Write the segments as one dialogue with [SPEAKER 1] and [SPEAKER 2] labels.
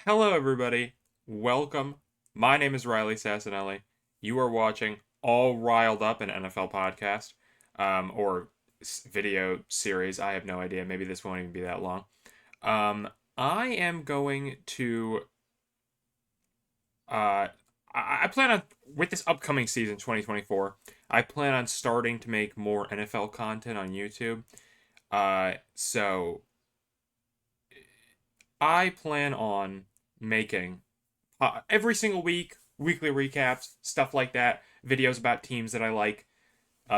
[SPEAKER 1] Hello, everybody. Welcome. My name is Riley Sassinelli. You are watching All Riled Up, an NFL podcast, or video series. I have no idea. Maybe this won't even be that long. I am going to. Uh, I plan on with this upcoming season, 2024. I plan on starting to make more NFL content on YouTube. So I plan on making every single week, weekly recaps, stuff like that, videos about teams that I like.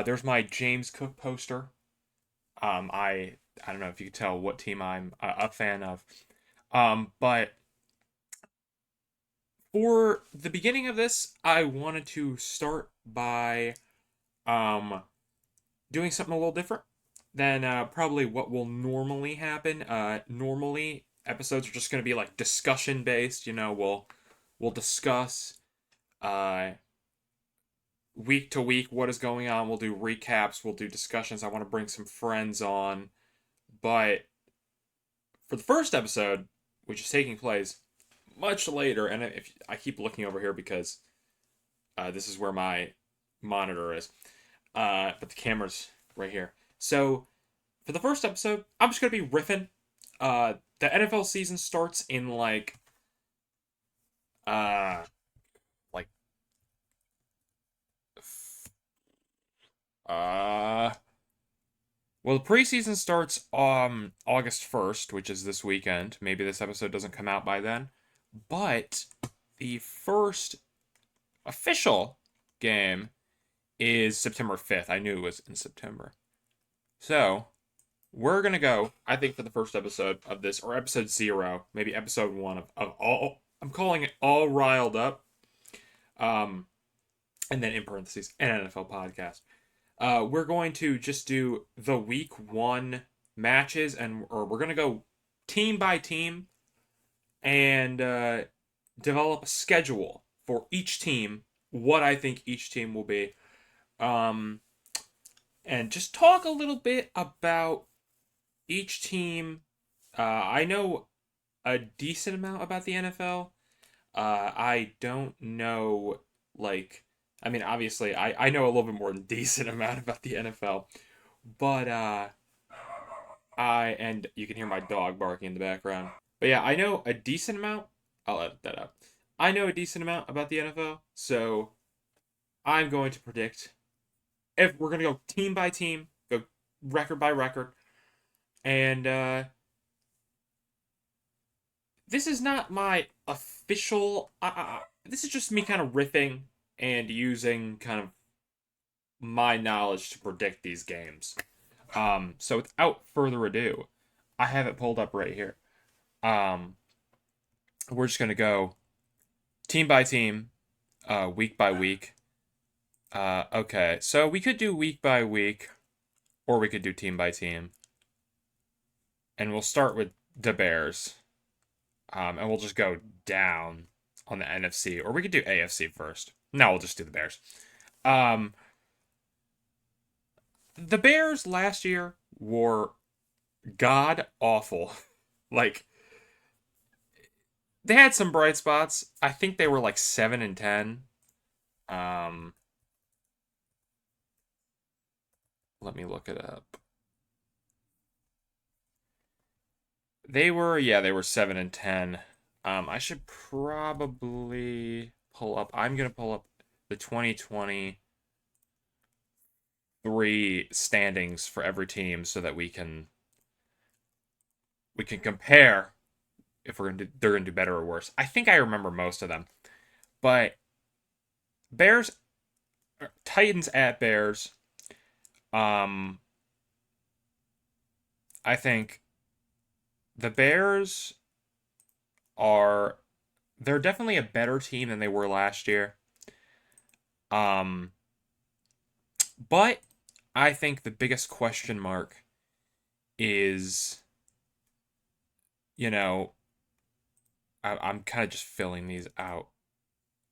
[SPEAKER 1] There's my James Cook poster. I don't know if you can tell what team I'm a fan of. But for the beginning of this, I wanted to start by um doing something a little different than probably what will normally happen. Normally episodes are just going to be like discussion based. We'll discuss uh week to week what is going on. We'll do recaps, we'll do discussions. I want to bring some friends on. But for the first episode, which is taking place much later, and if I keep looking over here because this is where my monitor is, but the camera's right here. So for the first episode, I'm just gonna be riffing. The NFL season starts in uh like uh well, the preseason starts August 1st, which is this weekend. Maybe this episode doesn't come out by then. But the first official game is September 5th. I knew it was in September. So, we're going to go, I think, for the first episode of this, or episode 0, maybe episode 1 of all. I'm calling it All Riled Up. Um, and then in parentheses, an NFL podcast. We're going to just do the week 1 matches, or we're going to go team by team and develop a schedule for each team, what I think each team will be, um, and just talk a little bit about each team. I know a decent amount about the NFL. I don't know, like, I mean, obviously, I know a little bit more than decent amount about the NFL, but and you can hear my dog barking in the background. But yeah, I know a decent amount. I'll edit that out. I know a decent amount about the NFL, so I'm going to predict if we're gonna go team by team, go record by record, and this is not my official. This is just me kind of riffing and using kind of my knowledge to predict these games. So without further ado, I have it pulled up right here. Um, we're just gonna go team by team, week by week. Okay, so we could do week by week, or we could do team by team, and we'll start with the Bears, and we'll just go down on the NFC, or we could do AFC first. No, we'll just do the Bears. Um, the Bears last year were god awful. Like they had some bright spots. I think they were like 7-10. Um, Let me look it up. They were 7-10. I should probably pull up. I'm gonna pull up the 2023 standings for every team so that we can compare if they're gonna do better or worse. I think I remember most of them, but Bears, Titans at Bears. Um, I think the Bears are they're definitely a better team than they were last year. Um, but I think the biggest question mark is, you know, I'm kind of just filling these out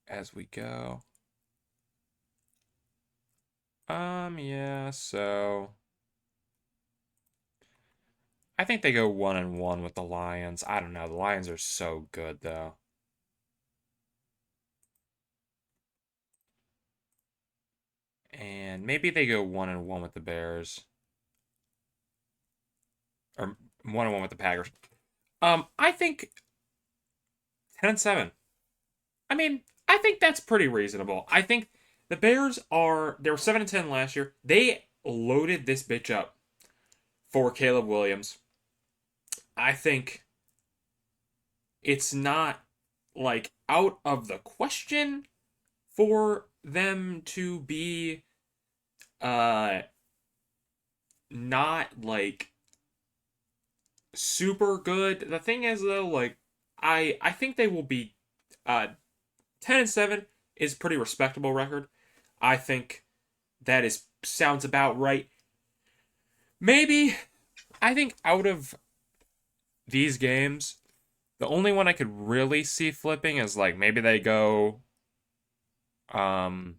[SPEAKER 1] as we go. Yeah, so I think they go 1-1 with the Lions. I don't know. The Lions are so good though. And maybe they go 1-1 with the Bears. Or 1-1 with the Packers. I think 10-7. I mean, I think that's pretty reasonable. I think the Bears are they were 7-10 last year. They loaded this bitch up for Caleb Williams. I think it's not like out of the question for them to be uh not like super good. The thing is though, like I think they will be 10-7 is pretty respectable record. I think that is sounds about right. Maybe I think out of these games, the only one I could really see flipping is like maybe they go um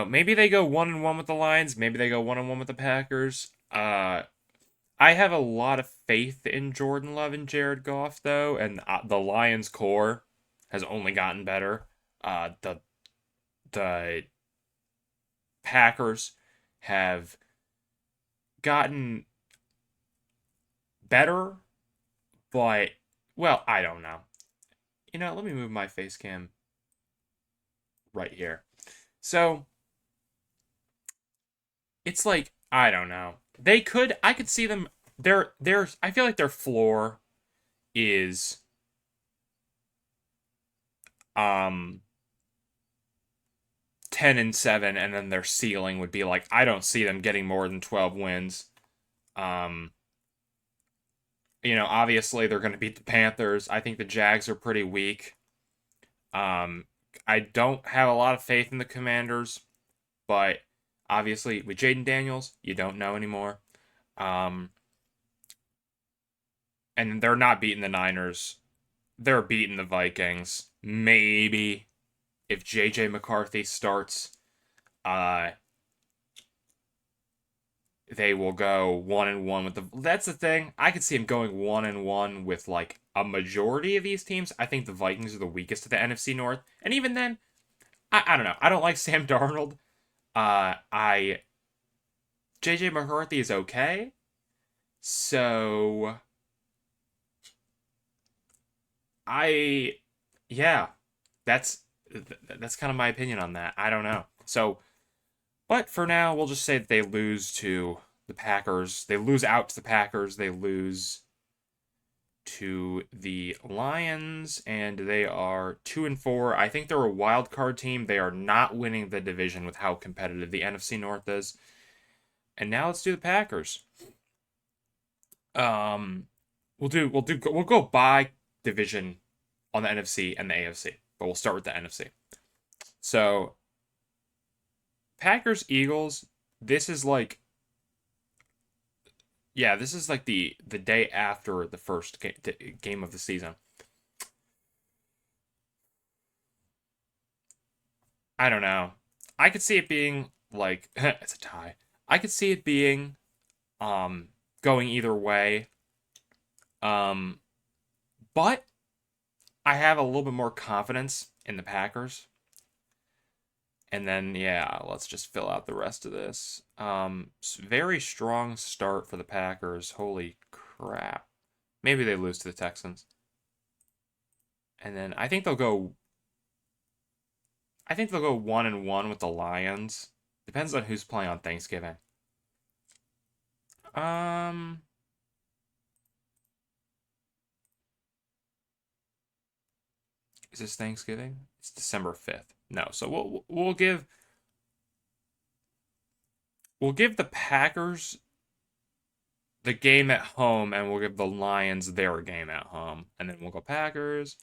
[SPEAKER 1] maybe they go 1-1 with the Lions, maybe they go 1-1 with the Packers. I have a lot of faith in Jordan Love and Jared Goff though, and the Lions core has only gotten better. The Packers have gotten better, but well, I don't know. Let me move my face cam right here. So it's like I don't know. I could see them. I feel like their floor is um 10-7, and then their ceiling would be like I don't see them getting more than 12 wins. Um, obviously they're going to beat the Panthers. I think the Jags are pretty weak. Um, I don't have a lot of faith in the Commanders, but obviously with Jaden Daniels, you don't know anymore. Um, and they're not beating the Niners. They're beating the Vikings. Maybe if JJ McCarthy starts, uh, they will go 1-1 with the. That's the thing. I could see him going 1-1 with like a majority of these teams. I think the Vikings are the weakest of the NFC North, and even then, I don't know. I don't like Sam Darnold. I JJ McCarthy is okay. So I yeah, that's that's kind of my opinion on that. I don't know. So, but for now, we'll just say that they lose to the Packers. They lose out to the Packers. They lose to the Lions, and they are 2-4. I think they're a wild card team. They are not winning the division with how competitive the NFC North is. And now let's do the Packers. Um, we'll go by division on the NFC and the AFC, but we'll start with the NFC. So Packers Eagles. This is like this is like the day after the first game of the season. I don't know. I could see it being like it's a tie. I could see it being um going either way. Um, but I have a little bit more confidence in the Packers. And then let's just fill out the rest of this. Very strong start for the Packers. Holy crap. Maybe they lose to the Texans. And then I think they'll go 1-1 with the Lions. Depends on who's playing on Thanksgiving. Um is this Thanksgiving? It's December 5th. No, so we'll give the Packers the game at home, and we'll give the Lions their game at home. And then we'll go Packers.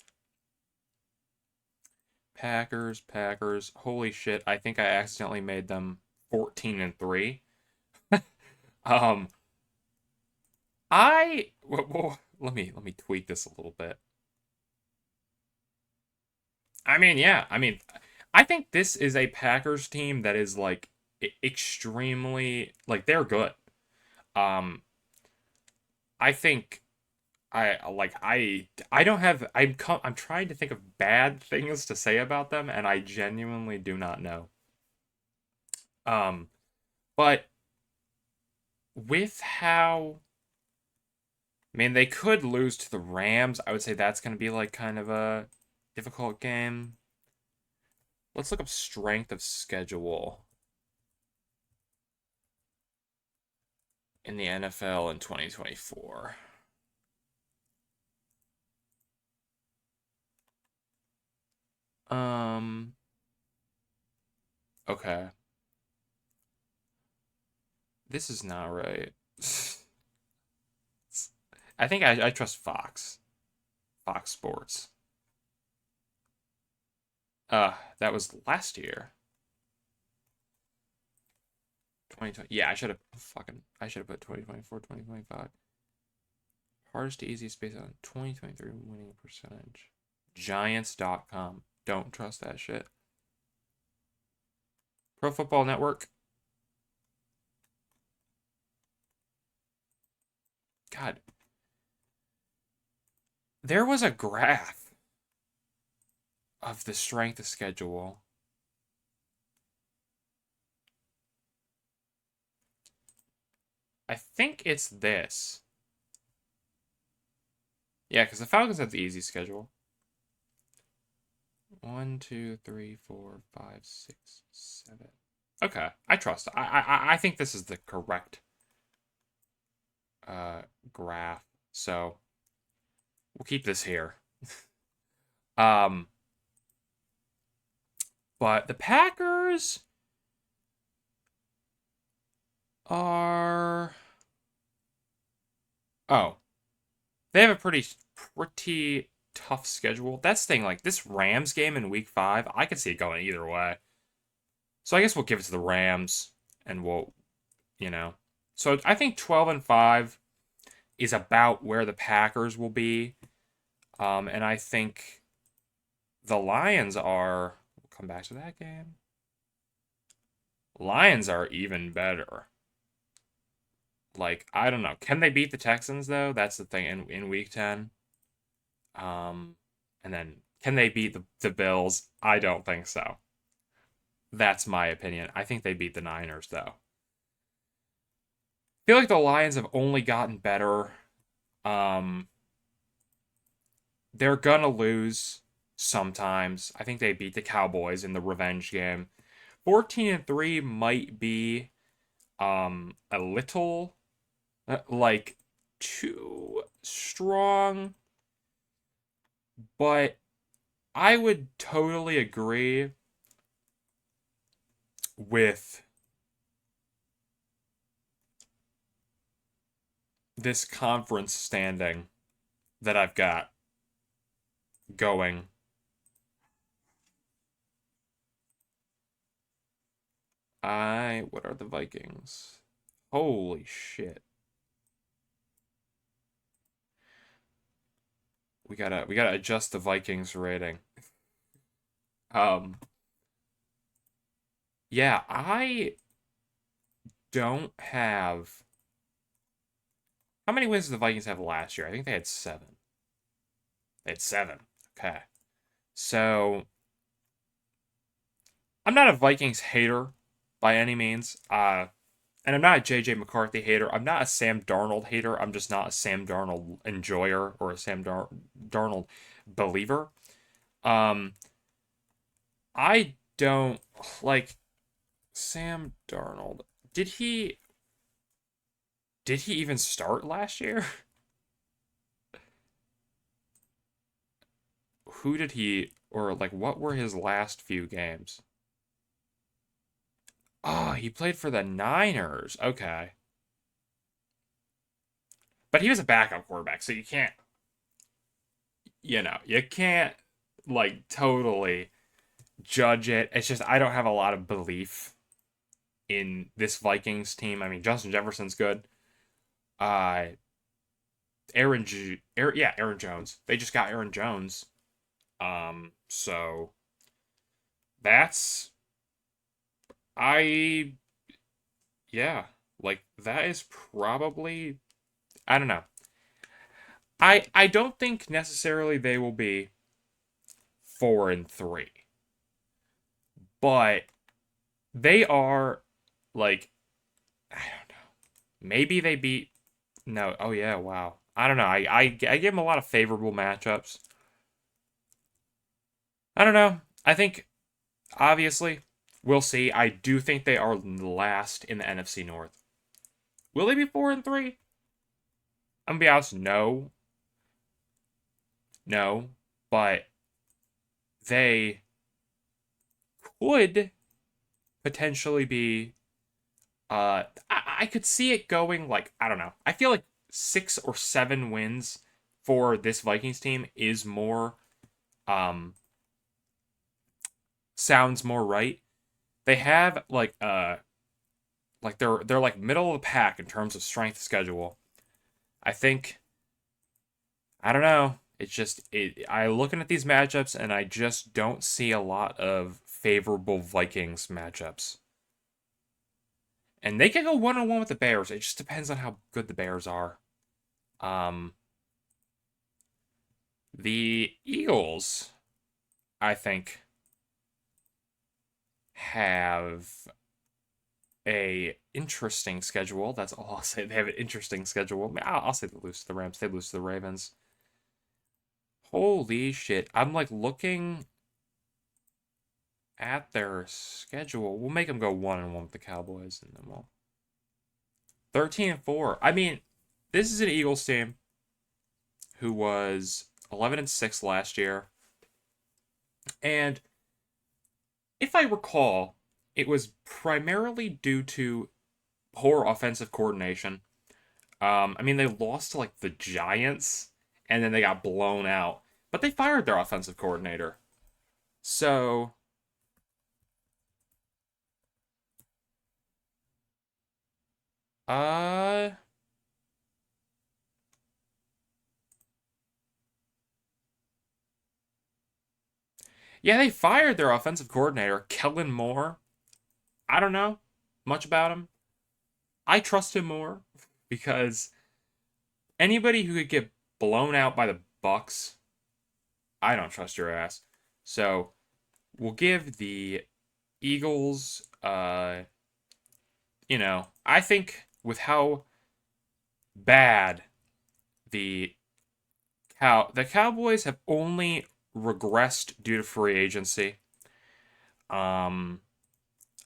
[SPEAKER 1] Packers, Packers. Holy shit, I think I accidentally made them 14-3. Um well, let me tweak this a little bit. I think this is a Packers team that is like extremely like they're good. Um, I think I don't have I'm trying to think of bad things to say about them, and I genuinely do not know. Um, but with how I mean, they could lose to the Rams. I would say that's going to be like kind of a difficult game. Let's look up strength of schedule in the NFL in 2024. Um, okay. This is not right. I think I trust Fox Sports. That was last year. 2020. Yeah, I should have put 2024, 2025. Hardest to easiest based on 2023 winning percentage. Giants.com. Don't trust that shit. Pro Football Network. God, there was a graph of the strength of schedule. I think it's this. Yeah, because the Falcons have the easy schedule. 1, 2, 3, 4, 5, 6, 7. Okay, I trust. I think this is the correct uh graph. So we'll keep this here. Um, but the Packers are oh, they have a pretty tough schedule. That's the thing, like this Rams game in week 5, I could see it going either way. So I guess we'll give it to the Rams and we'll, you know. So I think 12-5 is about where the Packers will be. And I think the Lions are we'll come back to that game. Lions are even better. Like, I don't know. Can they beat the Texans though? That's the thing in week 10. Um, and then can they beat the Bills? I don't think so. That's my opinion. I think they beat the Niners though. I feel like the Lions have only gotten better. Um, they're gonna lose sometimes. I think they beat the Cowboys in the revenge game. 14-3 might be a little like too strong, but I would totally agree with this conference standing that I've got going. What are the Vikings? Holy shit. We gotta adjust the Vikings rating. Um yeah, I don't have how many wins did the Vikings have last year? I think they had 7. They had 7. Okay. So I'm not a Vikings hater by any means. And I'm not a JJ McCarthy hater. I'm not a Sam Darnold hater. I'm just not a Sam Darnold enjoyer or a Darnold believer. Um, I don't like Sam Darnold. Did he did he even start last year? Who did he or like what were his last few games? Oh, he played for the Niners. Okay. But he was a backup quarterback, so you can't like totally judge it. It's just I don't have a lot of belief in this Vikings team. I mean, Justin Jefferson's good. Uh, Aaron Jones. They just got Aaron Jones. So that's I yeah. Like that is probably, I don't know. I don't think necessarily they will be 4-3, but they are like, I don't know. Maybe they beat, no. Oh yeah, wow. I don't know. I give them a lot of favorable matchups. I don't know. I think obviously we'll see. I do think they are last in the NFC North. Will they be 4-3? I'm gonna be honest, no, no, but they could potentially be. I could see it going like, I don't know. I feel like 6 or 7 wins for this Vikings team is more um sounds more right. They have like they're like middle of the pack in terms of strength schedule. I think, I don't know. It's just I looking at these matchups and I just don't see a lot of favorable Vikings matchups. And they can go 1-1 with the Bears. It just depends on how good the Bears are. Um the Eagles, I think, have a interesting schedule. That's all I'll say. They have an interesting schedule. I mean, I'll say they lose to the Rams. They lose to the Ravens. Holy shit. I'm like looking at their schedule. We'll make them go 1-1 with the Cowboys and then we'll 13-4. I mean, this is an Eagles team who was 11-6 last year. And if I recall, it was primarily due to poor offensive coordination. I mean, they lost to like the Giants and then they got blown out, but they fired their offensive coordinator. So, uh, yeah, they fired their offensive coordinator, Kellen Moore. I don't know much about him. I trust him more because anybody who could get blown out by the Bucks, I don't trust your ass. So we'll give the Eagles, I think with how bad the the Cowboys have only regressed due to free agency. Um,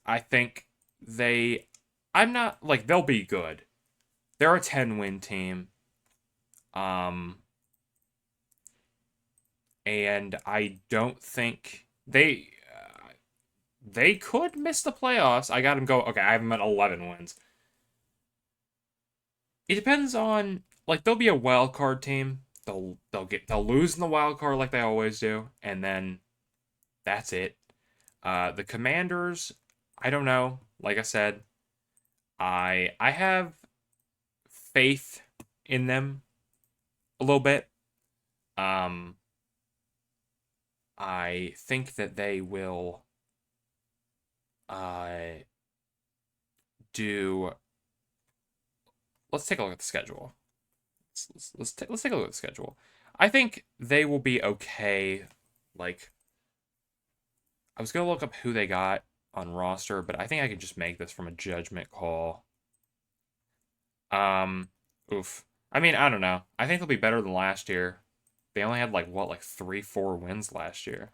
[SPEAKER 1] I think they, I'm not like they'll be good. They're a 10-win team. Um, and I don't think they could miss the playoffs. I got them go. Okay, I have them at 11 wins. It depends on like they'll be a wild card team. They'll lose in the wild card like they always do, and then that's it. The Commanders, I don't know. Like I said, I have faith in them a little bit. Um, I think that they will uh do. Let's take a look at the schedule. Let's take a look at the schedule. I think they will be okay. Like I was gonna look up who they got on roster, but I think I can just make this from a judgment call. Um, oof. I mean, I don't know. I think they'll be better than last year. They only had like what, like 3, 4 wins last year.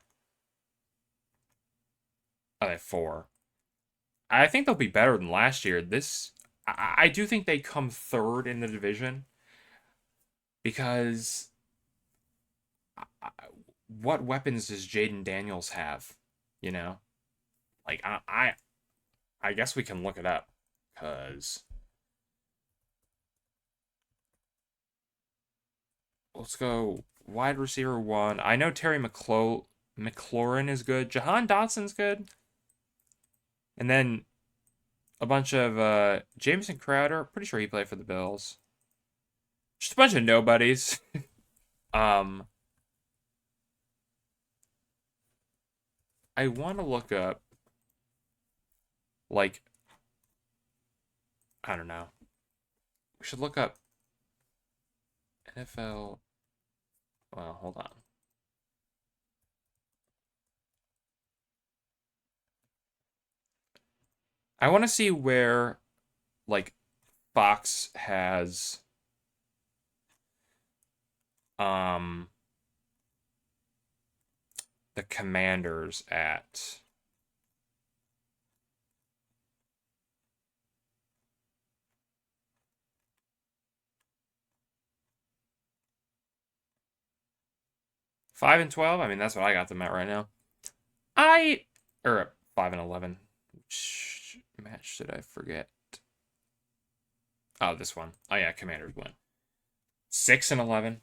[SPEAKER 1] Oh, they had 4. I think they'll be better than last year. I do think they come third in the division because what weapons does Jaden Daniels have? You know, like I guess we can look it up because let's go wide receiver one. I know Terry McLaurin is good. Jahan Dotson's good, and then a bunch of Jameson Crowder. Pretty sure he played for the Bills. Just a bunch of nobodies. um, I want to look up like I don't know. We should look up NFL. Well, hold on. I want to see where like Fox has um the Commanders at. 5-12. I mean, that's what I got them at right now. I or 5-11. Which match did I forget? Oh, this one. Oh yeah, Commanders win. 6-11.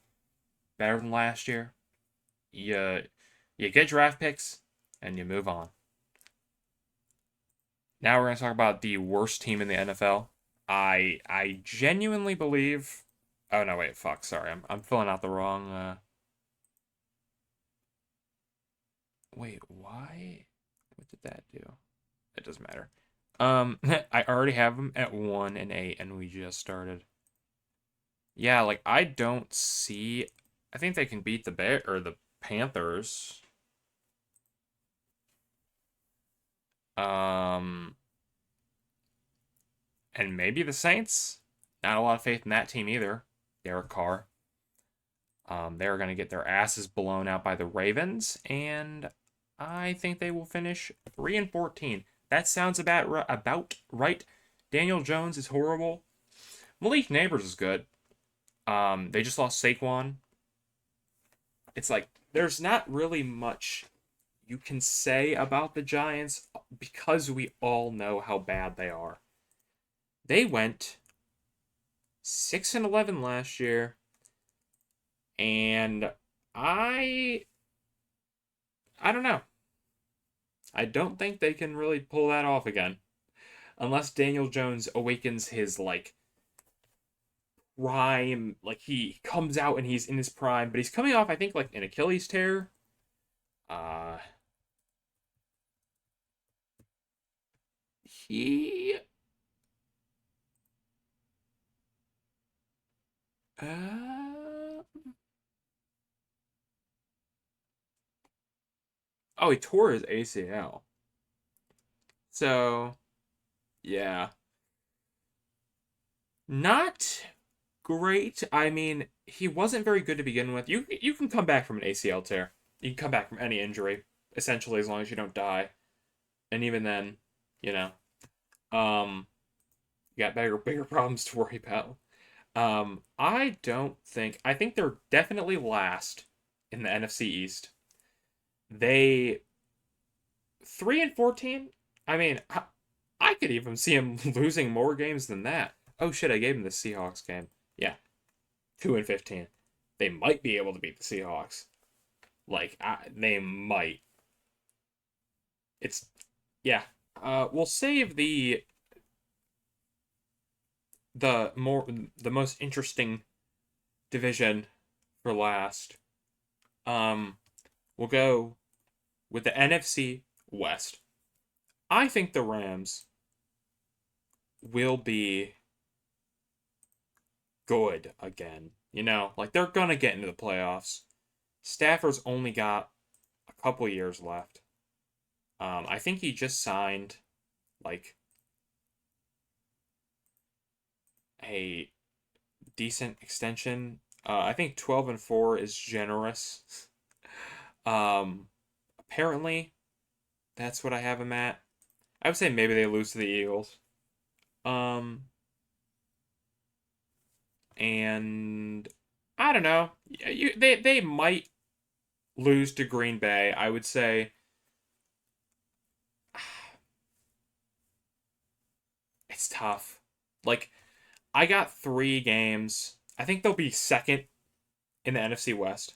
[SPEAKER 1] Better than last year. You you get draft picks and you move on. Now we're gonna talk about the worst team in the NFL. I genuinely believe. Oh no, wait, fuck. Sorry, I'm filling out the wrong. Wait, why? What did that do? It doesn't matter. I already have them at 1-8, and we just started. Yeah, like I don't see. I think they can beat the Bear or the Panthers. Um, and maybe the Saints. Not a lot of faith in that team either. Derek Carr. They're going to get their asses blown out by the Ravens, and I think they will finish 3-14. That sounds about right. Daniel Jones is horrible. Malik Neighbors is good. They just lost Saquon. It's like there's not really much you can say about the Giants because we all know how bad they are. They went 6-11 last year, and I I don't know. I don't think they can really pull that off again unless Daniel Jones awakens his like prime, like he comes out and he's in his prime, but he's coming off I think like an Achilles tear. Uh he uh oh, he tore his ACL. So, yeah. Not great. I mean, he wasn't very good to begin with. You can come back from an ACL tear. You can come back from any injury, essentially, as long as you don't die. And even then, you know, um, you got bigger problems to worry about. I don't think. I think they're definitely last in the NFC East. They 3-14. I mean, I could even see him losing more games than that. Oh shit! I gave him the Seahawks game. Yeah, 2-15. They might be able to beat the Seahawks. Like they might. It's yeah. We'll save the more the most interesting division for last. Um, we'll go with the NFC West. I think the Rams will be good again. You know, like they're gonna get into the playoffs. Stafford's only got a couple years left. I think he just signed like a decent extension. I think 12-4 is generous. Apparently that's what I have him at. I would say maybe they lose to the Eagles. Um, and I don't know. They might lose to Green Bay. I would say it's tough. Like I got 3 games. I think they'll be second in the NFC West.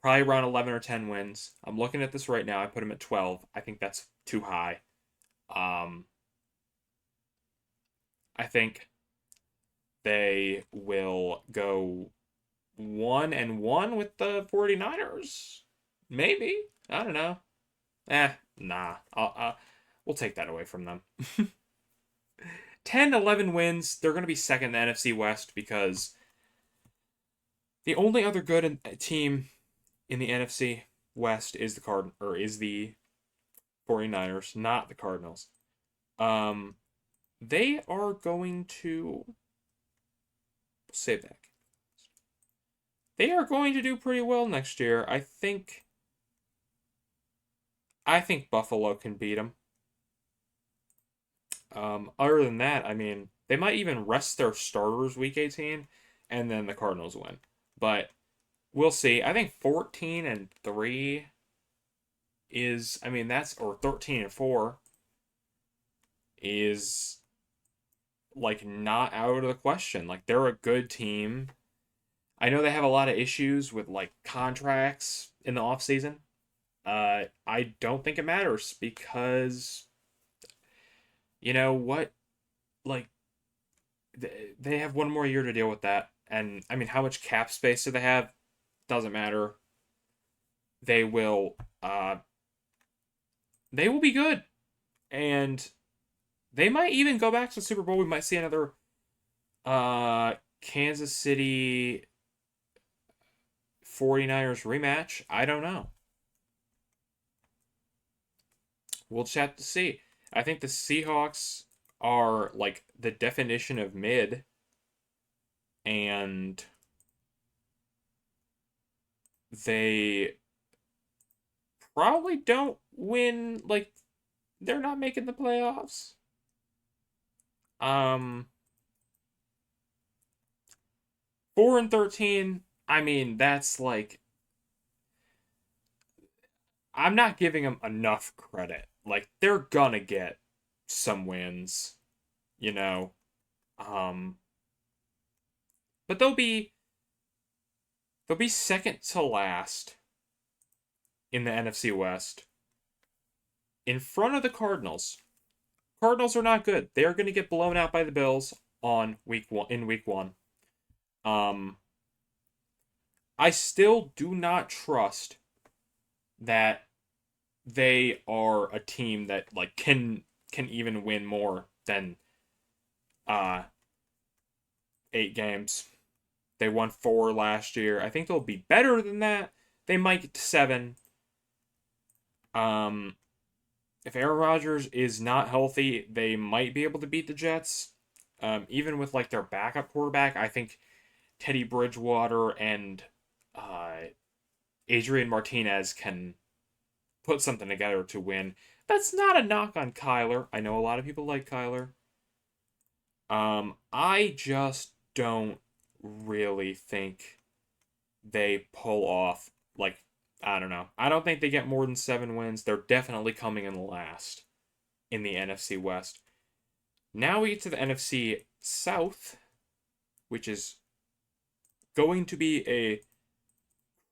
[SPEAKER 1] Probably around 11 or 10 wins. I'm looking at this right now. I put them at 12. I think that's too high. Um, I think they will go 1-1 with the 49ers. Maybe. I don't know. Nah. We'll take that away from them. 10, 11 wins. They're going to be second in the NFC West because the only other good team in the NFC West is the 49ers, not the Cardinals. They are going to save that. They are going to do pretty well next year. I think Buffalo can beat them. Other than that, I mean, they might even rest their starters week 18, and then the Cardinals win. But we'll see. I think 14-3 is, I mean, that's, or 13-4 is like not out of the question. Like, they're a good team. I know they have a lot of issues with like contracts in the offseason. I don't think it matters because you know what? Like, they have one more year to deal with that. And I mean, how much cap space do they have? Doesn't matter. They will uh they will be good. And they might even go back to the Super Bowl. We might see another Kansas City 49ers rematch. I don't know. We'll just have to see. I think the Seahawks are like the definition of mid, and they probably don't win, like, they're not making the playoffs. Um 4-13, I mean, that's like, I'm not giving them enough credit. Like, they're gonna get some wins, you know. Um but they'll be second to last in the NFC West in front of the Cardinals. Cardinals are not good. They are going to get blown out by the Bills on week 1. Um I still do not trust that they are a team that like can even win more than uh 8 games. They won 4 last year. I think they'll be better than that. They might get to 7. Um if Aaron Rodgers is not healthy, they might be able to beat the Jets. Even with like their backup quarterback, I think Teddy Bridgewater and uh, Adrian Martinez can put something together to win. That's not a knock on Kyler. I know a lot of people like Kyler. I just don't really think they pull off, like, I don't know. I don't think they get more than 7 wins. They're definitely coming in last in the NFC West. Now we get to the NFC South, which is going to be a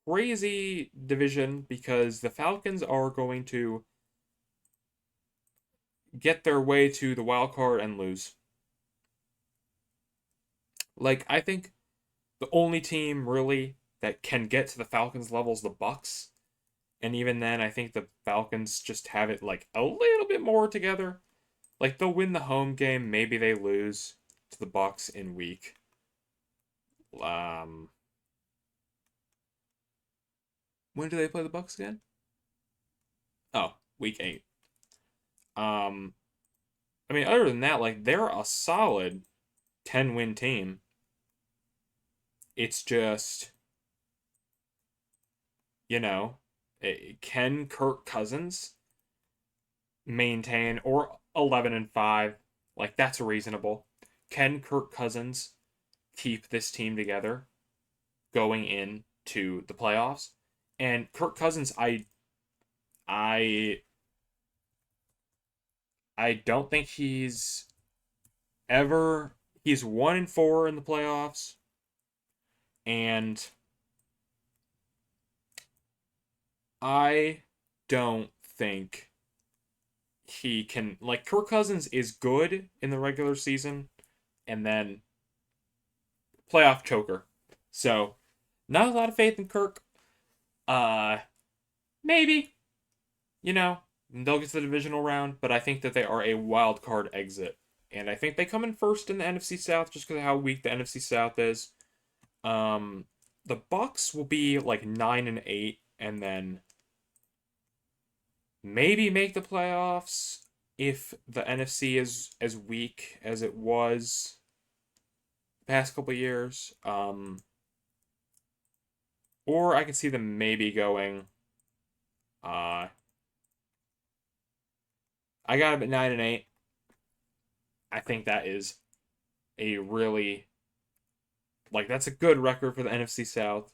[SPEAKER 1] crazy division because the Falcons are going to get their way to the wild card and lose. Like, I think the only team really that can get to the Falcons level is the Bucks. And even then, I think the Falcons just have it like a little bit more together. Like, they'll win the home game, maybe they lose to the Bucks in week. Um, when do they play the Bucks again? Oh, week 8. Um, I mean, other than that, like, they're a solid 10-win team. It's just, you know, can Kirk Cousins maintain, or 11-5? Like, that's reasonable. Can Kirk Cousins keep this team together going into the playoffs? And Kirk Cousins, I I don't think he's 1-4 in the playoffs, and I don't think he can, like, Kirk Cousins is good in the regular season and then playoff choker. So, not a lot of faith in Kirk. Uh Maybe, they'll get to the divisional round, but I think that they are a wild card exit and I think they come in first in the NFC South just because of how weak the NFC South is. Um, the Bucks will be like 9-8, and then maybe make the playoffs if the NFC is as weak as it was the past couple years. Or I could see them maybe going. Uh, I got them at 9-8. I think that is a really that's a good record for the NFC South.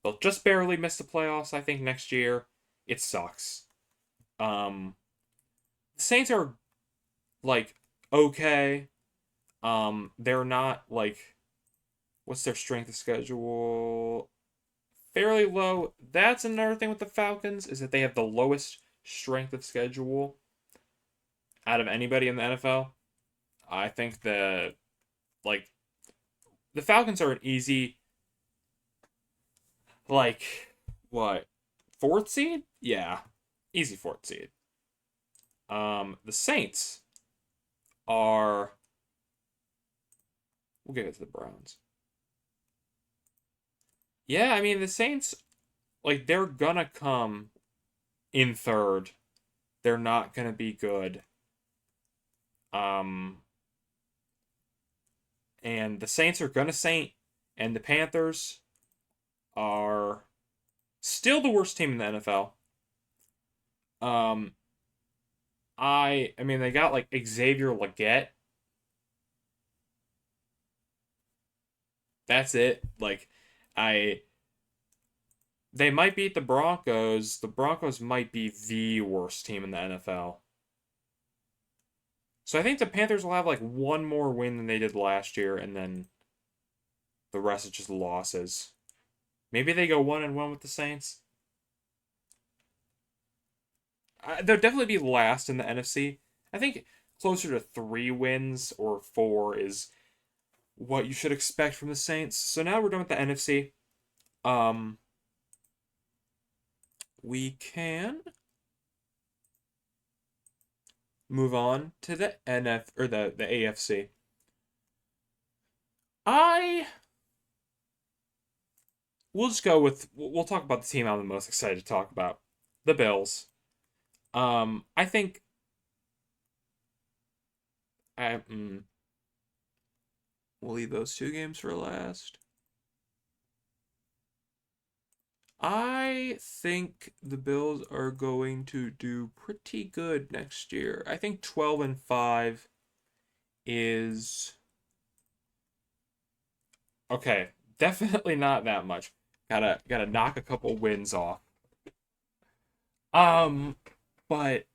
[SPEAKER 1] They'll just barely miss the playoffs. I think next year. It sucks. Um, the Saints are like okay. They're not what's their strength of schedule? Fairly low. That's another thing with the Falcons is that they have the lowest strength of schedule out of anybody in the NFL. I think like the Falcons are an easy what fourth seed? Yeah, easy fourth seed. The Saints are. We'll give it to the Browns. Yeah, I mean the Saints they're gonna come in third. They're not gonna be good. Um, and the Saints are gonna Saint, and the Panthers are still the worst team in the NFL. Um, I mean they got Xavier Legette. That's it. I they might beat the Broncos. The Broncos might be the worst team in the NFL. So I think the Panthers will have one more win than they did last year, and then the rest is just losses. Maybe they go 1-1 with the Saints. They'll definitely be last in the NFC. I think closer to 3 wins or 4 is what you should expect from the Saints. So now we're done with the NFC. Um, we can move on to the the AFC. I we'll just go with we'll talk about the team I'm the most excited to talk about, the Bills. I think I we'll leave those 2 games for last. I think the Bills are going to do pretty good next year. I think 12-5 is okay. Definitely not that much. Gotta knock a couple wins off. Um, but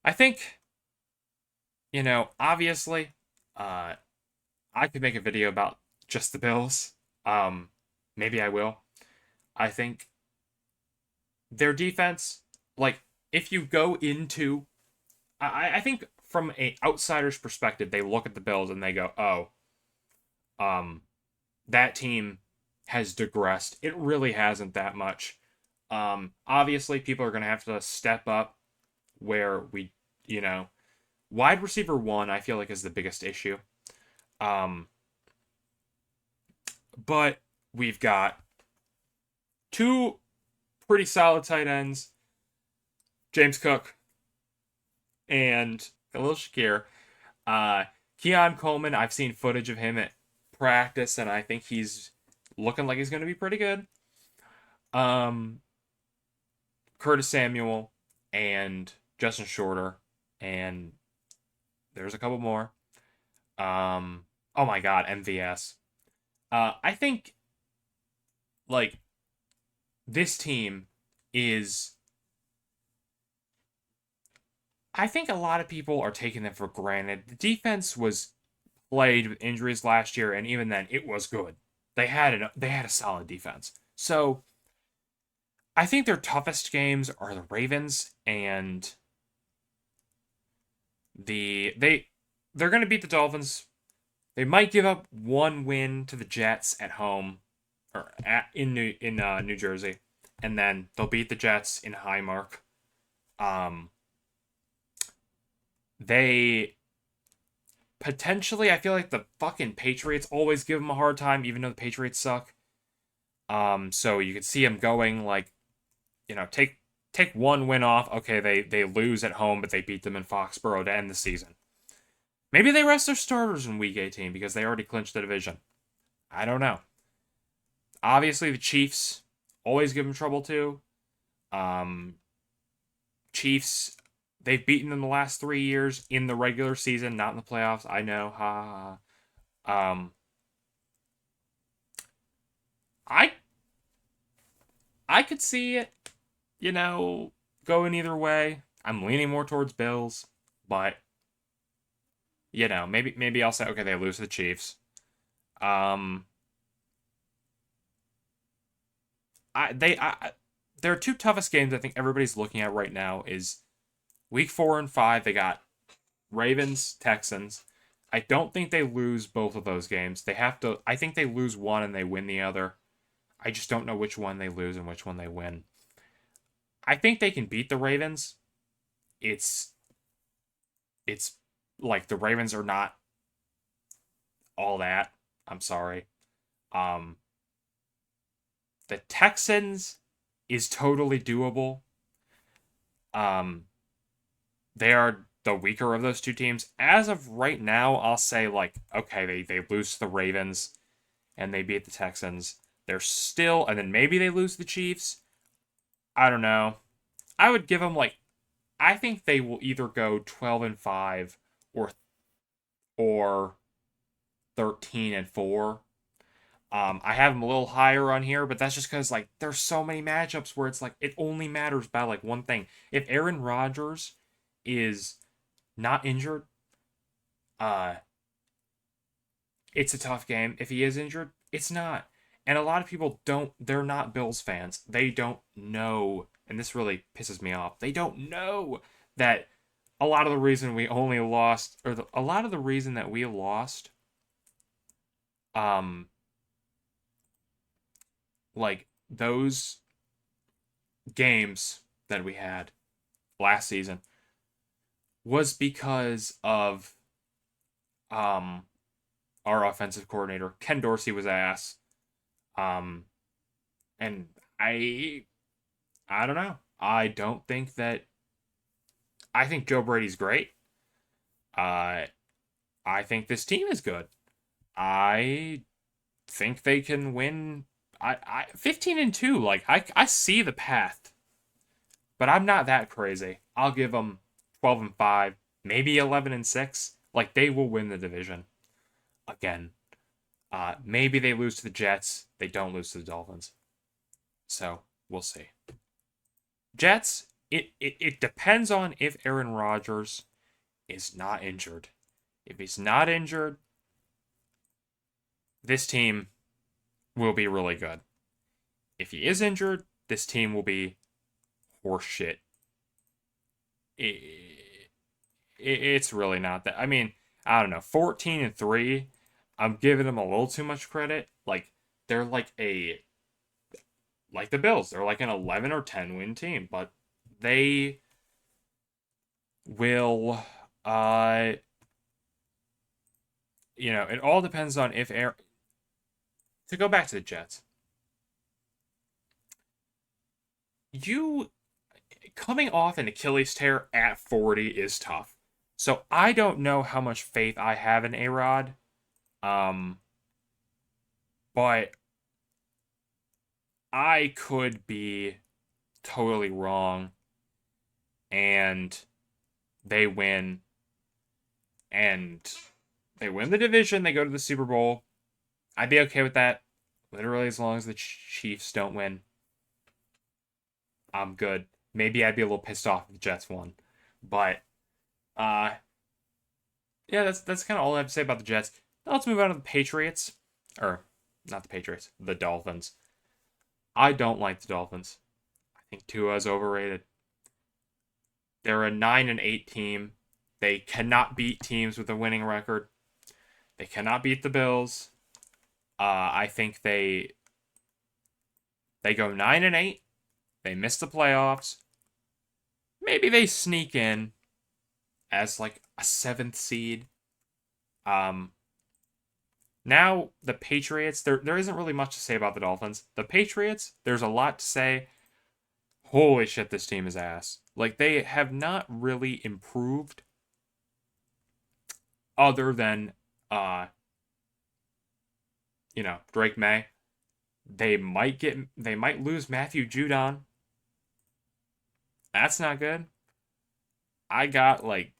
[SPEAKER 1] I think obviously, uh, I could make a video about just the Bills. Um, maybe I will. I think their defense, if you go into, I think from a outsider's perspective, they look at the Bills and they go, oh, that team has digressed. It really hasn't that much. Obviously, people are going to have to step up where you know, wide receiver one, I feel like is the biggest issue. Um, but we've got 2 pretty solid tight ends, James Cook and Khalil Shakir. Keon Coleman, I've seen footage of him at practice, and I think he's looking like he's going to be pretty good. Um, Curtis Samuel and Justin Shorter, and there's a couple more. Oh my God, MVS. I think like this team is. I think a lot of people are taking them for granted. The defense was played with injuries last year, and even then, it was good. They had a solid defense. So I think their toughest games are the Ravens and they're going to beat the Dolphins. They might give up 1 win to the Jets at home or in New Jersey, and then they'll beat the Jets in Highmark. Um, They potentially, I feel like the fucking Patriots always give them a hard time, even though the Patriots suck. So you could see them going like, take one win off. Okay, they lose at home, but they beat them in Foxborough to end the season. Maybe they rest their starters in Week 18 because they already clinched the division. I don't know. Obviously, the Chiefs always give them trouble too. Um, Chiefs, they've beaten them the last 3 years in the regular season, not in the playoffs. I know. Ha ha ha. I I could see it, you know, going either way. I'm leaning more towards Bills, but maybe I'll say okay, they lose to the Chiefs. Um, their two toughest games I think everybody's looking at right now is week 4 and 5. They got Ravens, Texans. I don't think they lose both of those games. They have to. I think they lose one and they win the other. I just don't know which one they lose and which one they win. I think they can beat the Ravens. It's it's like the Ravens are not all that. I'm sorry. Um, the Texans is totally doable. Um, they are the weaker of those two teams. As of right now, I'll say like, okay, they lose to the Ravens and they beat the Texans. They're still, and then maybe they lose the Chiefs. I don't know. I would give them like, I think they will either go 12-5 or 13-4. I have them a little higher on here, but that's just because like there's so many matchups where it's like it only matters by like one thing. If Aaron Rodgers is not injured, uh, it's a tough game. If he is injured, it's not. And a lot of people don't. They're not Bills fans. They don't know, and this really pisses me off. They don't know that a lot of the reason we only lost, a lot of the reason that we lost, um, like those games that we had last season was because of um our offensive coordinator. Ken Dorsey was ass. Um and I don't know. I don't think that I think Joe Brady's great. Uh I think this team is good. I think they can win. I 15-2, like I see the path, but I'm not that crazy. I'll give them 12-5, maybe 11-6. Like they will win the division again. Maybe they lose to the Jets. They don't lose to the Dolphins. So we'll see. Jets. It depends on if Aaron Rodgers is not injured. If he's not injured, this team will be really good. If he is injured, this team will be horseshit. It's really not that. I mean, I don't know. 14-3. I'm giving them a little too much credit. Like they're like the Bills. They're like an 11 or 10 win team, but they will it all depends on if Aaron, to go back to the Jets. You coming off an Achilles tear at 40 is tough. So I don't know how much faith I have in A-Rod. Um but I could be totally wrong and they win and they win the division, they go to the Super Bowl. I'd be okay with that. Literally, as long as the Chiefs don't win, I'm good. Maybe I'd be a little pissed off if the Jets won. But uh yeah, that's kind of all I have to say about the Jets. Now let's move on to the Patriots. Or not the Patriots, the Dolphins. I don't like the Dolphins. I think Tua is overrated. They're a 9-8 team. They cannot beat teams with a winning record. They cannot beat the Bills. I think they go 9-8. They miss the playoffs. Maybe they sneak in as like a seventh seed. Um, Now the Patriots, there isn't really much to say about the Dolphins. The Patriots, there's a lot to say. Holy shit, this team is ass. Like they have not really improved other than uh, Drake May. They might lose Matthew Judon. That's not good. I got like,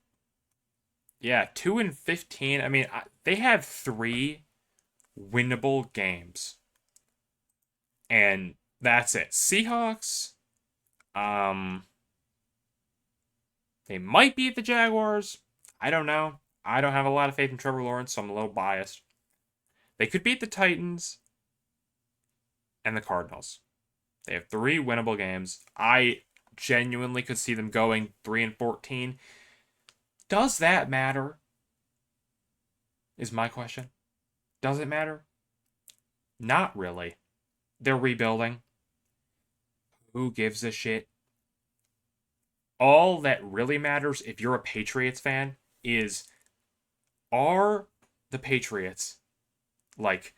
[SPEAKER 1] yeah, 2-15. I mean, they have three winnable games. And that's it. Seahawks, um, they might beat the Jaguars. I don't know. I don't have a lot of faith in Trevor Lawrence, so I'm a little biased. They could beat the Titans and the Cardinals. They have three winnable games. I genuinely could see them going 3-14. Does that matter? Is my question. Does it matter? Not really. They're rebuilding. Who gives a shit? All that really matters if you're a Patriots fan is, are the Patriots like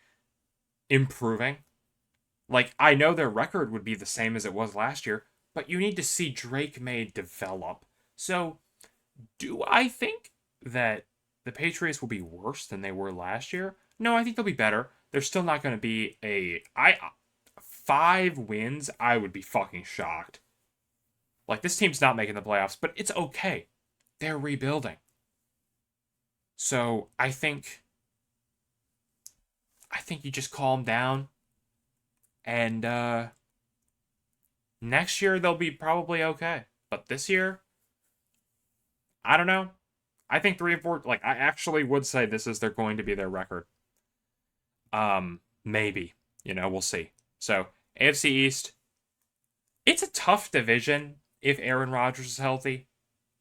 [SPEAKER 1] improving? Like, I know their record would be the same as it was last year, but you need to see Drake May develop. So, do I think that the Patriots will be worse than they were last year? No, I think they'll be better. They're still not going to be 5 wins. I would be fucking shocked. Like, this team's not making the playoffs, but it's okay. They're rebuilding. So I think you just calm down, and next year they'll be probably okay. But this year, I don't know. I think 3-4. Like, I actually would say this is they're going to be their record. Maybe. We'll see. So AFC East, it's a tough division if Aaron Rodgers is healthy.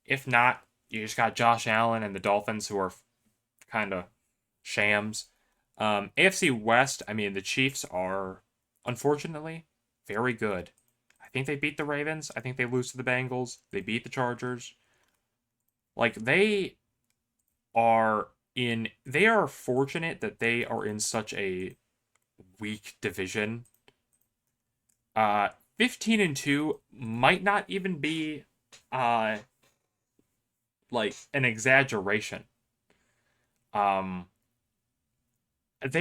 [SPEAKER 1] If not, you just got Josh Allen and the Dolphins, who are kind of shams. AFC West, I mean, the Chiefs are, unfortunately, very good. I think they beat the Ravens. I think they lose to the Bengals. They beat the Chargers. Like, they are fortunate that they are in such a weak division. 15-2 might not even be like an exaggeration. They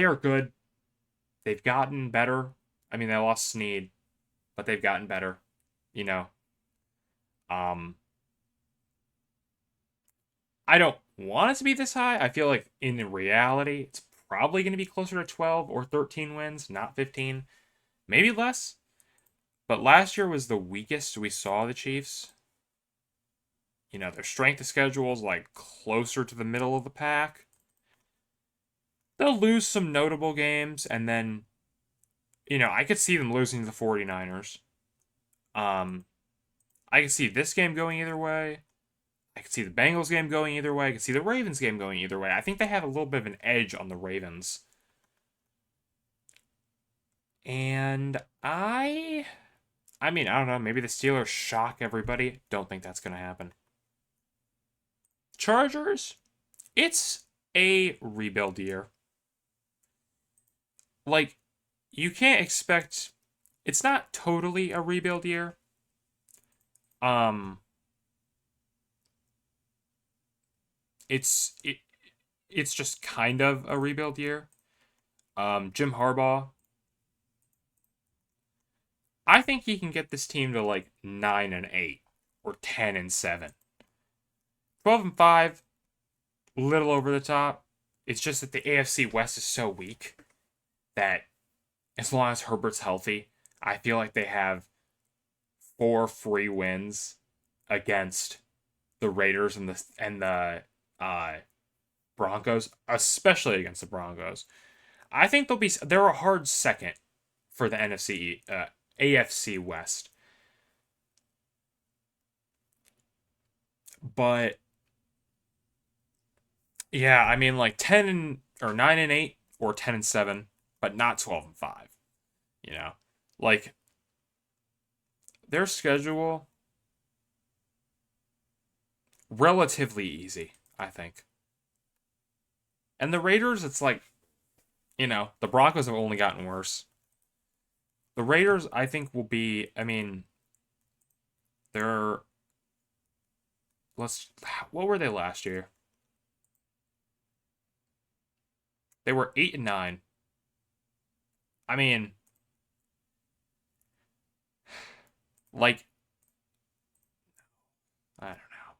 [SPEAKER 1] are good. They've gotten better. I mean, they lost Snead, but they've gotten better. You know. Um I don't want it to be this high. I feel like in reality, it's probably going to be closer to 12 or 13 wins, not 15. Maybe less. But last year was the weakest we saw the Chiefs. Their strength of schedule is like closer to the middle of the pack. They'll lose some notable games, and then, I could see them losing to the 49ers. I could see this game going either way. I could see the Bengals game going either way. I could see the Ravens game going either way. I think they have a little bit of an edge on the Ravens. And I mean, I don't know. Maybe the Steelers shock everybody. Don't think that's going to happen. Chargers, it's a rebuild year. Like, you can't expect. It's not totally a rebuild year. Um, it's just kind of a rebuild year. Jim Harbaugh, I think he can get this team to like 9-8 or 10-7. 12-5, little over the top. It's just that the AFC West is so weak that as long as Herbert's healthy, I feel like they have 4 free wins against the Raiders and the Broncos, especially against the Broncos. I think they're a hard second for the AFC West. But yeah, I mean, like 9-8 or 10-7, but not 12-5. Like their schedule relatively easy. I think. And the Raiders, it's like, the Broncos have only gotten worse. The Raiders, I think, will be, I mean, they're, let's, what were they last year? They were 8-9. I mean, like, I don't know.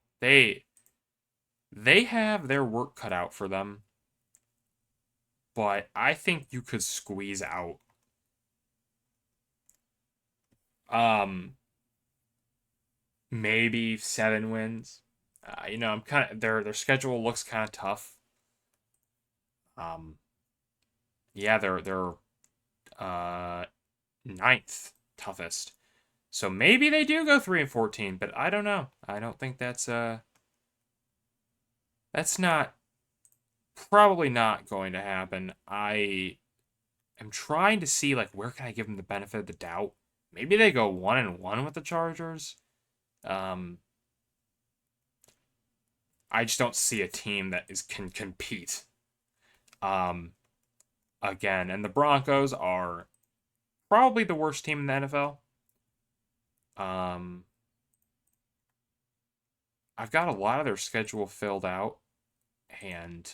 [SPEAKER 1] They have their work cut out for them, but I think you could squeeze out um maybe 7 wins. I'm kind of their schedule looks kind of tough. Um, yeah, they're uh ninth toughest. So maybe they do go 3-14, but I don't know. I don't think that's not probably not going to happen. I am trying to see like where can I give them the benefit of the doubt. Maybe they go 1-1 with the Chargers. Um, I just don't see a team that can compete. Um, Again, and the Broncos are probably the worst team in the NFL. Um, I've got a lot of their schedule filled out, and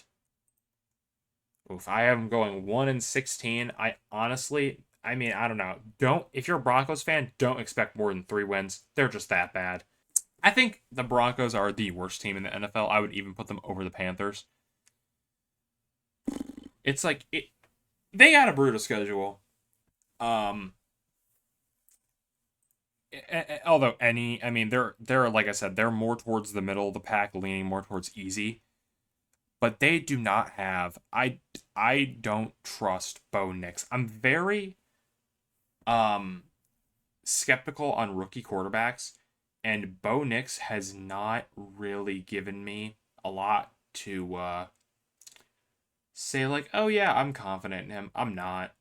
[SPEAKER 1] oof, I am going 1-16. I honestly, I mean, I don't know. Don't if you're a Broncos fan, don't expect more than 3 wins. They're just that bad. I think the Broncos are the worst team in the NFL. I would even put them over the Panthers. It's like they got a brutal schedule. Um, although I mean, they're like I said, they're more towards the middle of the pack, leaning more towards easy. But they do not have. I don't trust Bo Nix. I'm very um skeptical on rookie quarterbacks, and Bo Nix has not really given me a lot to say like, oh yeah, I'm confident in him. I'm not.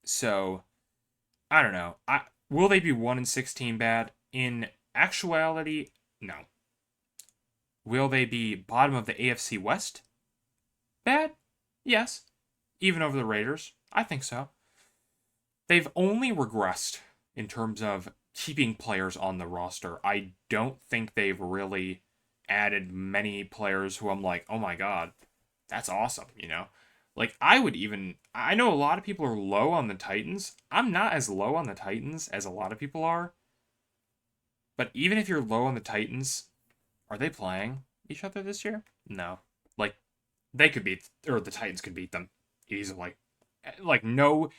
[SPEAKER 1] So I don't know. I will they be 1-16 bad? In actuality, no. Will they be bottom of the AFC West bad? Yes. Even over the Raiders? I think so. They've only regressed in terms of keeping players on the roster. I don't think they've really added many players who I'm like, oh my god, that's awesome. Like, I know a lot of people are low on the Titans. I'm not as low on the Titans as a lot of people are. But even if you're low on the Titans, are they playing each other this year? No. Like, they could beat, or the Titans could beat them easily. Like, no,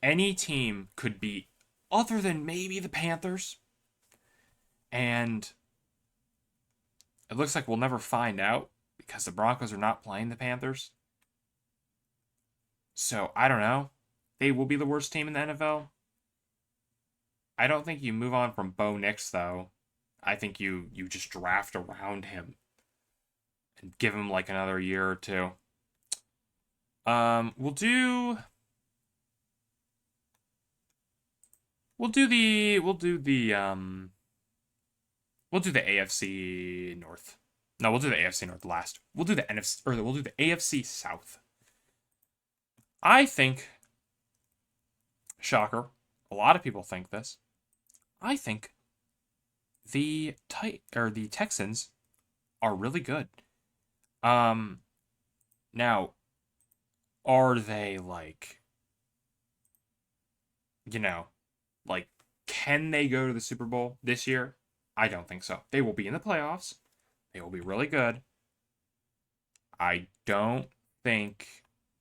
[SPEAKER 1] any team could beat, other than maybe the Panthers. And it looks like we'll never find out because the Broncos are not playing the Panthers. So I don't know. They will be the worst team in the NFL. I don't think you move on from Bo Nix though. I think you just draft around him and give him like another year or two. Um, we'll do we'll do the AFC North. No, we'll do the AFC North last. We'll do the NFC or we'll do the AFC South. I think, shocker, a lot of people think this. I think the Texans are really good. Um, Now, are they you know, like, can they go to the Super Bowl this year? I don't think so. They will be in the playoffs. They will be really good. I don't think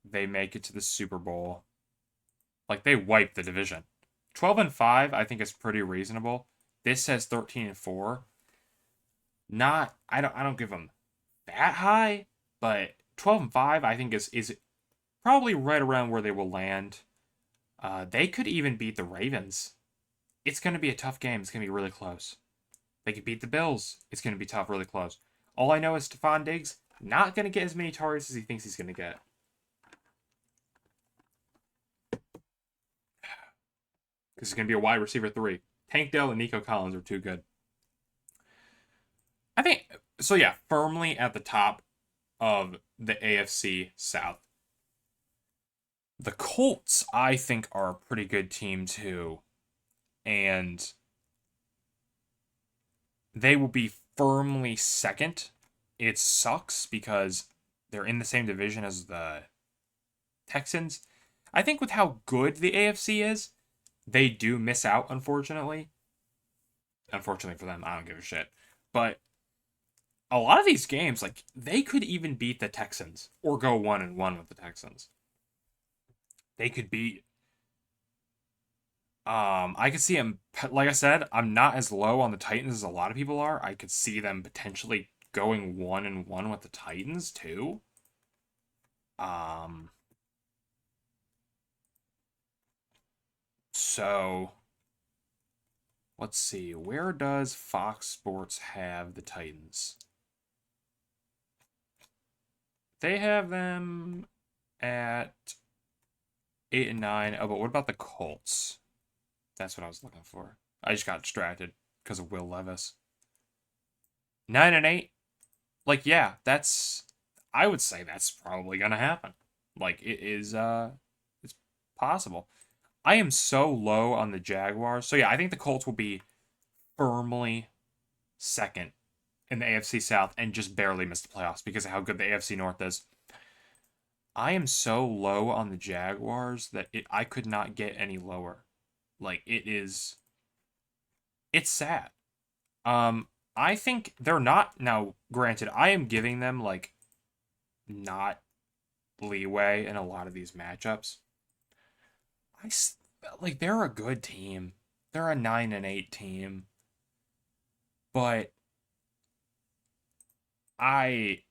[SPEAKER 1] they make it to the Super Bowl. Like, they wipe the division. 12-5, I think is pretty reasonable. This says 13-4. Not, I don't give them that high, but 12-5, I think is probably right around where they will land. They could even beat the Ravens. It's going to be a tough game. It's going to be really close. They could beat the Bills. It's going to be tough, really close. All I know is Stephon Diggs not going to get as many targets as he thinks he's going to get. Because he's going to be a wide receiver 3. Tank Dell and Nico Collins are too good. I think, so yeah, firmly at the top. of the AFC South. The Colts, I think, are a pretty good team too, and they will be firmly second. It sucks because they're in the same division as the Texans. I think with how good the AFC is, they do miss out, unfortunately. Unfortunately for them, I don't give a shit. But a lot of these games, like, they could even beat the Texans or go 1-1 with the Texans. They could beat. I could see them. Like I said, I'm not as low on the Titans as a lot of people are. I could see them potentially going 1-1 with the Titans too. Um, so let's see. Where does Fox Sports have the Titans? They have them at 8-9. Oh, but what about the Colts? That's what I was looking for. I just got distracted because of Will Levis. 9-8. Like, yeah, that's. I would say that's probably gonna happen. Like, it is. It's possible. I am so low on the Jaguars. So yeah, I think the Colts will be firmly second in the AFC South and just barely miss the playoffs because of how good the AFC North is. I am so low on the Jaguars that I could not get any lower. Like, it's sad. Um, I think they're not now. Granted, I am giving them like not leeway in a lot of these matchups. I like they're a good team. They're a 9-8 team, but I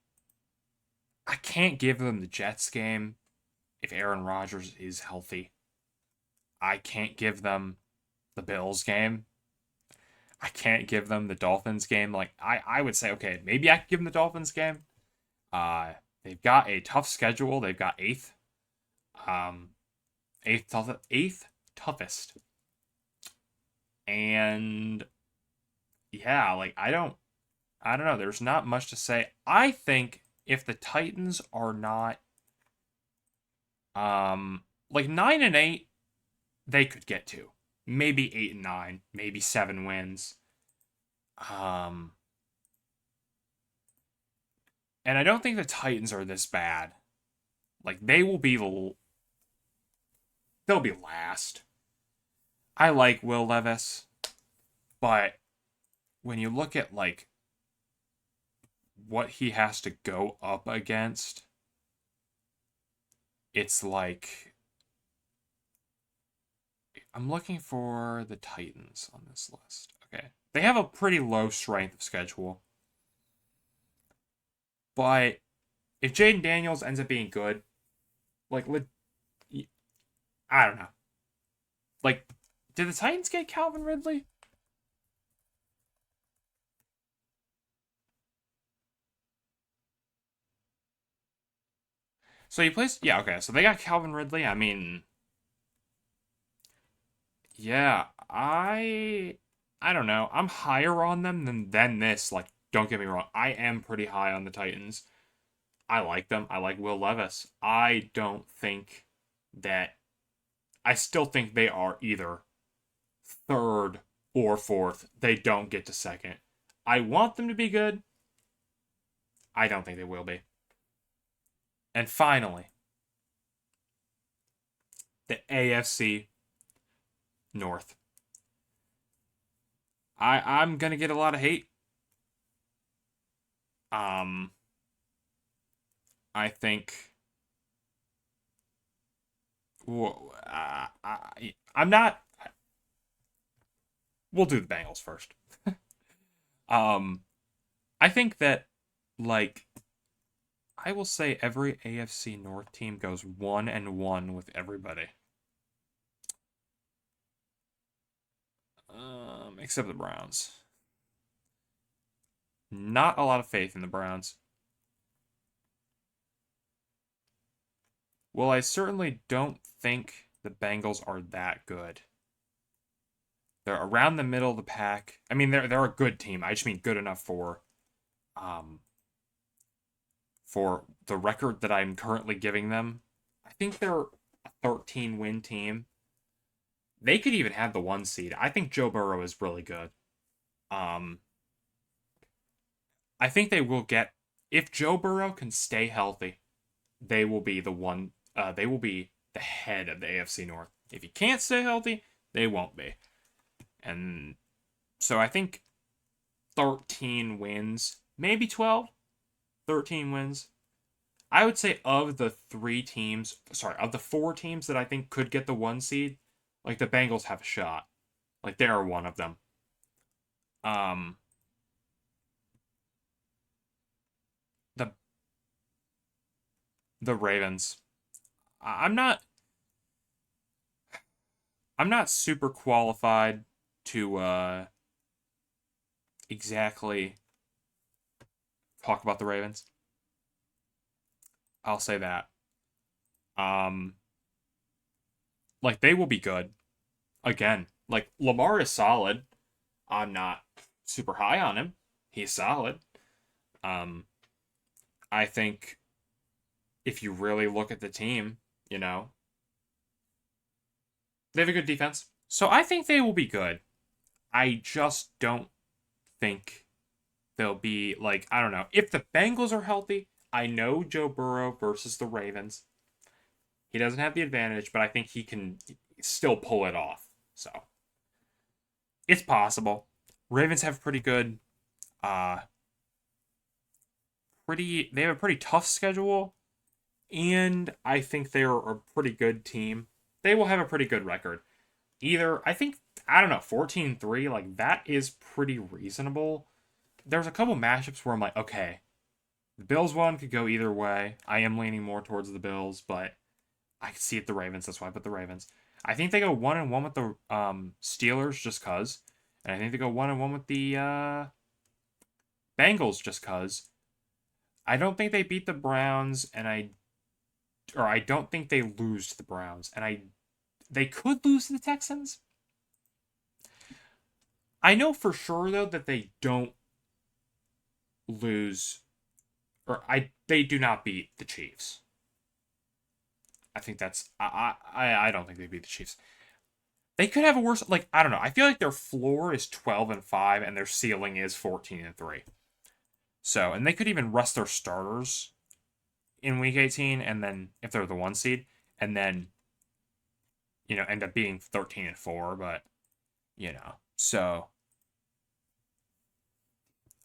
[SPEAKER 1] I can't give them the Jets game if Aaron Rodgers is healthy. I can't give them the Bills game. I can't give them the Dolphins game. Like I would say, okay, maybe I could give them the Dolphins game. Uh, they've got a tough schedule. They've got um, eighth toughest, and yeah, like I don't know. There's not much to say. I think if the Titans are not like 9-8, they could get to maybe 8-9, maybe 7 wins. Um, and I don't think the Titans are this bad. Like they'll be last. I like Will Levis, but when you look at like what he has to go up against, it's like I'm looking for the Titans on this list. Okay. They have a pretty low strength of schedule. But if Jaden Daniels ends up being good, like I don't know. Like, did the Titans get Calvin Ridley? So he plays. Yeah, okay. So they got Calvin Ridley. I mean, yeah, I don't know. I'm higher on them than this. Like, don't get me wrong. I am pretty high on the Titans. I like them. I like Will Levis. I don't think that. I still think they are either third or fourth. They don't get to second. I want them to be good. I don't think they will be. And finally, the AFC North. I'm gonna get a lot of hate. Um, I think. I'm not. We'll do the Bengals first. Um, I think that like I will say every AFC North team goes 1-1 with everybody. Except the Browns. Not a lot of faith in the Browns. Well, I certainly don't think the Bengals are that good. They're around the middle of the pack. I mean, they're a good team. I just mean good enough um for the record that I'm currently giving them. I think they're a 13 win team. They could even have the 1 seed. I think Joe Burrow is really good. Um, I think they will get, if Joe Burrow can stay healthy, they will be the one. They will be the head of the AFC North. If he can't stay healthy, they won't be. And so I think 13 wins, maybe 12, 13 wins. I would say of the 3 teams, sorry, of the 4 teams that I think could get the 1 seed, like the Bengals have a shot. Like they are one of them. Um, the the Ravens. I'm not I'm not super qualified to exactly talk about the Ravens. I'll say that. Um, like they will be good again. Like Lamar is solid. I'm not super high on him. He's solid. Um, I think if you really look at the team, you know, they have a good defense. So I think they will be good. I just don't think they'll be like, I don't know. If the Bengals are healthy, I know Joe Burrow versus the Ravens. He doesn't have the advantage, but I think he can still pull it off. So it's possible. Ravens have uh they have a pretty tough schedule, and I think they're a pretty good team. They will have a pretty good record. Either I think I don't know, 14-3, like that is pretty reasonable. There's a couple matchups where I'm like, okay, the Bills one could go either way. I am leaning more towards the Bills, but I can see it the Ravens. That's why I put the Ravens. I think they go 1-1 with the Steelers just cause, and I think they go 1-1 with the Bengals just cause. I don't think they beat the Browns, I don't think they lose to the Browns, and they could lose to the Texans. I know for sure though that they don't lose, they do not beat the Chiefs. I think that's I don't think they beat the Chiefs. They could have a worse, like I don't know. I feel like their floor is 12-5 and their ceiling is 14-3. So, and they could even rest their starters in week 18, and then if they're the 1 seed, and then end up being 13-4. But so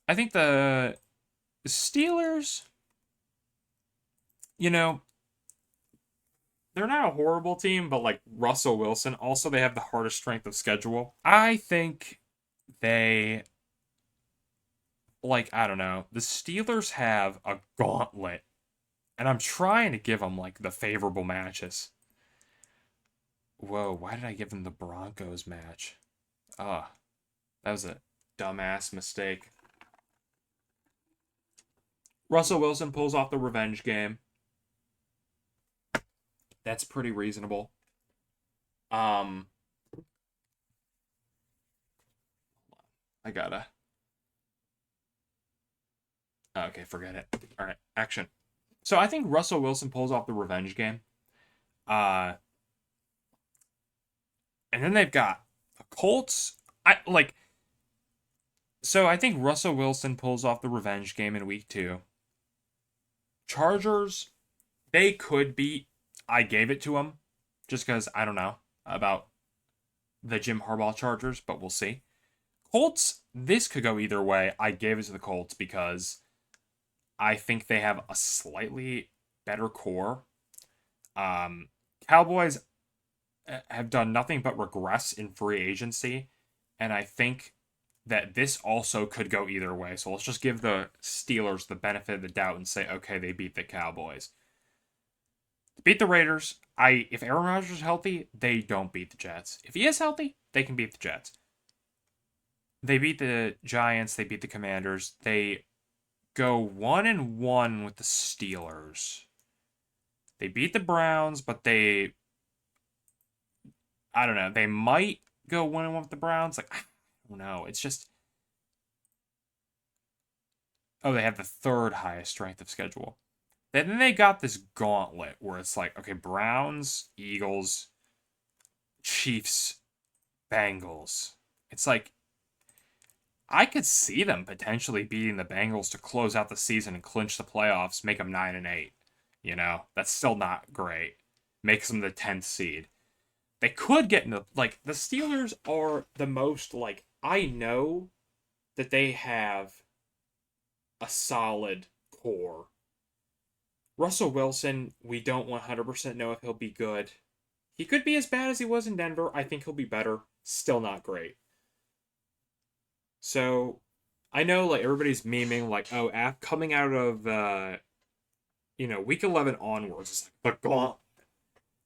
[SPEAKER 1] I think the Steelers, you know, they're not a horrible team, but like Russell Wilson, also they have the hardest strength of schedule. I think they, like, I don't know, the Steelers have a gauntlet, and I'm trying to give them like the favorable matches. Whoa, why did I give them the Broncos match? Ah, that was a dumbass mistake. Russell Wilson pulls off the revenge game. That's pretty reasonable. I gotta. Okay, forget it. All right, action. So I think Russell Wilson pulls off the revenge game. Uh, and then they've got the Colts. I like. So I think Russell Wilson pulls off the revenge game in week 2. Chargers, they could beat. I gave it to them just because I don't know about the Jim Harbaugh Chargers, but we'll see. Colts, this could go either way. I gave it to the Colts because I think they have a slightly better core. Cowboys have done nothing but regress in free agency, and I think that this also could go either way. So let's just give the Steelers the benefit of the doubt and say, okay, they beat the Cowboys. Beat the Raiders. If Aaron Rodgers is healthy, they don't beat the Jets. If he is healthy, they can beat the Jets. They beat the Giants. They beat the Commanders. They go 1-1 with the Steelers. They beat the Browns, but I don't know. They might go 1-1 with the Browns. Like, I don't know. It's just, oh, they have the third highest strength of schedule. Then they got this gauntlet where it's like, okay, Browns, Eagles, Chiefs, Bengals. It's like I could see them potentially beating the Bengals to close out the season and clinch the playoffs, make them 9-8. You know, that's still not great. Makes them the 10th seed. They could get into like the Steelers are the most like I know that they have a solid core. Russell Wilson, we don't 100% know if he'll be good. He could be as bad as he was in Denver. I think he'll be better. Still not great. So I know like everybody's memeing like, oh, coming out of week 11 onwards, it's like the gauntlet.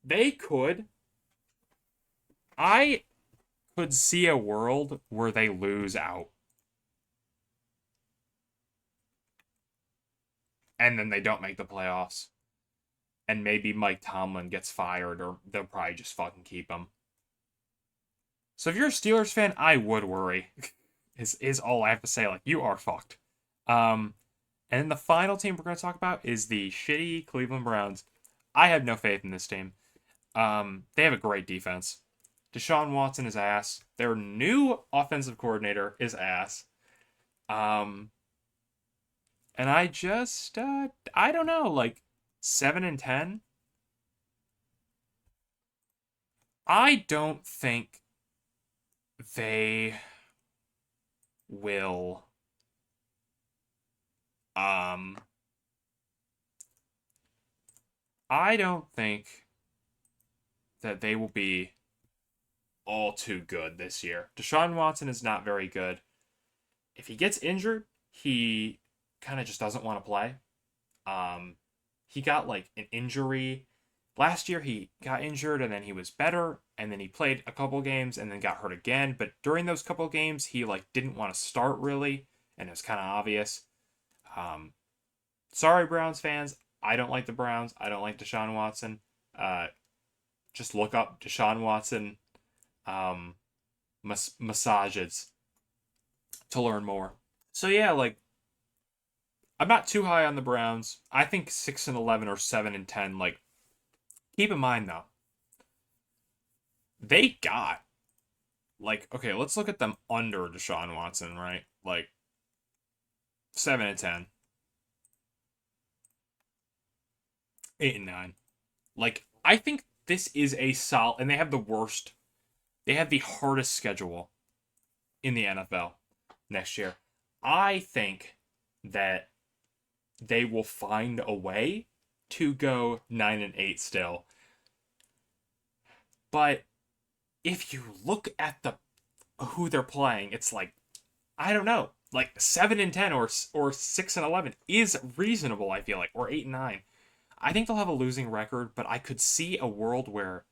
[SPEAKER 1] They could. I could see a world where they lose out and then they don't make the playoffs. And maybe Mike Tomlin gets fired or they'll probably just fucking keep him. So if you're a Steelers fan, I would worry. is all I have to say. Like, you are fucked. And then the final team we're going to talk about is the shitty Cleveland Browns. I have no faith in this team. They have a great defense. Deshaun Watson is ass. Their new offensive coordinator is ass. And I just, I don't know, like 7-10. I don't think they will. I don't think that they will be all too good this year. Deshaun Watson is not very good. If he gets injured, he kind of just doesn't want to play. He got like an injury last year. He got injured and then he was better, and then he played a couple games and then got hurt again. But during those couple games, he like didn't want to start really, and it was kind of obvious. Sorry, Browns fans. I don't like the Browns. I don't like Deshaun Watson. Just look up Deshaun Watson massages to learn more. So yeah, like I'm not too high on the Browns. I think 6-11 or 7-10. Like, keep in mind though, they got like okay. Let's look at them under Deshaun Watson, right? Like 7-10, 8-9. Like I think this is a solid, and they have the worst. They have the hardest schedule in the NFL next year. I think that they will find a way to go 9-8 still. But if you look at the who they're playing, it's like I don't know, like 7-10 or 6-11 is reasonable. I feel like, or 8-9. I think they'll have a losing record, but I could see a world where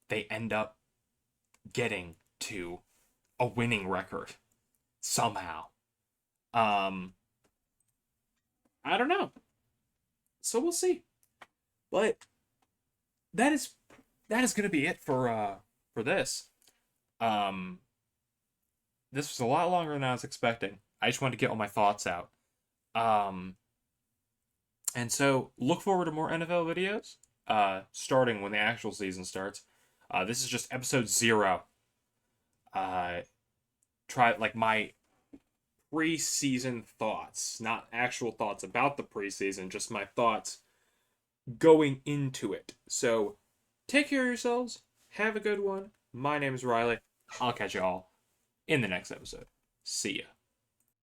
[SPEAKER 1] they end up getting to a winning record somehow. Um, I don't know. So we'll see. But that is gonna be it for this. Um, this was a lot longer than I was expecting. I just wanted to get all my thoughts out. Um, and so look forward to more NFL videos. Starting when the actual season starts. This is just episode 0. Try like my preseason thoughts, not actual thoughts about the preseason, just my thoughts going into it. So take care of yourselves. Have a good one. My name is Riley. I'll catch you all in the next episode. See ya.